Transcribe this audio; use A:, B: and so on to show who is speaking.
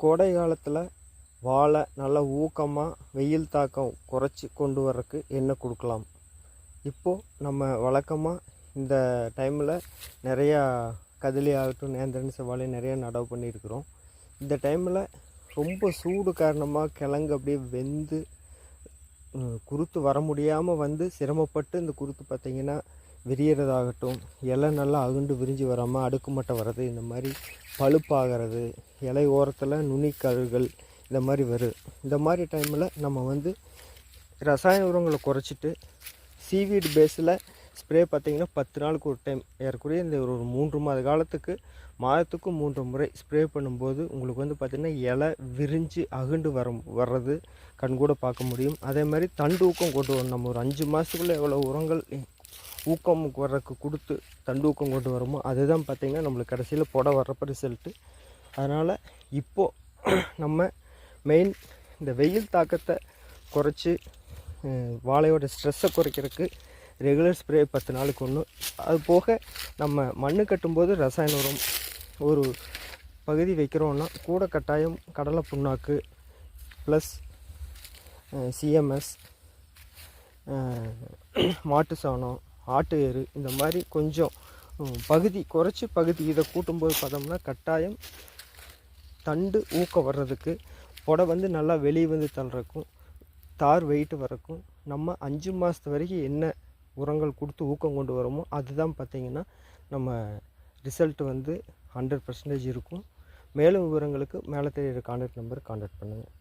A: கோடை காலத்தில் வாழை நல்லா ஊக்கமாக வெயில் தாக்கம் குறைச்சி கொண்டு வர்றதுக்கு என்ன கொடுக்கலாம்? இப்போது நம்ம வழக்கமாக இந்த டைமில் நிறையா கதலி ஆகட்டும், நேந்திரன், செவ்வாழை நிறையா நடவு பண்ணியிருக்கிறோம். இந்த டைமில் ரொம்ப சூடு காரணமாக கிழங்கு அப்படியே வெந்து குருத்து வர முடியாமல் வந்து சிரமப்பட்டு இந்த குருத்து பார்த்திங்கன்னா விரியறதாகட்டும், இலை நல்லா அகுண்டு விரிஞ்சு வராமல் அடுக்குமட்டை வர்றது, இந்த மாதிரி பழுப்பாகிறது, இலை ஓரத்தில் நுனிக்கழுகள் இந்த மாதிரி வருது. இந்த மாதிரி டைமில் நம்ம வந்து ரசாயன உரங்களை குறைச்சிட்டு சீவீடு பேஸில் ஸ்ப்ரே பார்த்திங்கன்னா 10 நாளுக்கு ஒரு டைம், ஏறக்குறைய இந்த ஒரு 3 மாத காலத்துக்கு மாதத்துக்கு 3 முறை ஸ்ப்ரே பண்ணும்போது உங்களுக்கு வந்து பார்த்திங்கன்னா இலை விரிஞ்சு அகுண்டு வர்றது கண்கூட பார்க்க முடியும். அதே மாதிரி தண்டு ஊக்கம் கொண்டு வரும். நம்ம ஒரு 5 மாதத்துக்குள்ளே எவ்வளோ உரங்கள் ஊக்கம் வர்றதுக்கு கொடுத்து தண்டு ஊக்கம் கொண்டு வரோமோ அதுதான் பார்த்திங்கன்னா நம்மளுக்கு கடைசியில் புடை வர்றப்போ ரிசல்ட்டு. அதனால் இப்போது நம்ம மெயின் இந்த வெயில் தாக்கத்தை குறைச்சி வாழையோட ஸ்ட்ரெஸ்ஸை குறைக்கிறதுக்கு ரெகுலர் ஸ்ப்ரே 10 நாளுக்கு ஒன்று. அது போக நம்ம மண் கட்டும்போது ரசாயன உரம் ஒரு பகுதி வைக்கிறோன்னா கூட கட்டாயம் கடலை புண்ணாக்கு ப்ளஸ் சிஎம்எஸ், மாட்டு சாணம், ஆட்டு எரு, இந்த மாதிரி கொஞ்சம் பகுதி குறைச்சி பகுதி இதை கூட்டும்போது பார்த்தோம்னா கட்டாயம் தண்டு ஊக்கம் வர்றதுக்கு, புடை வந்து நல்லா வெளியே வந்து தள்ளுறக்கும், தார் வெயிட்டு வரக்கும் நம்ம 5 மாதத்து வரைக்கும் என்ன உரங்கள் கொடுத்து ஊக்கம் கொண்டு வரோமோ அதுதான் பார்த்திங்கன்னா நம்ம ரிசல்ட் வந்து 100% இருக்கும். மேலும் விவரங்களுக்கு மேலே தெரிகிற கான்டாக்ட் நம்பர் கான்டாக்ட் பண்ணுங்கள்.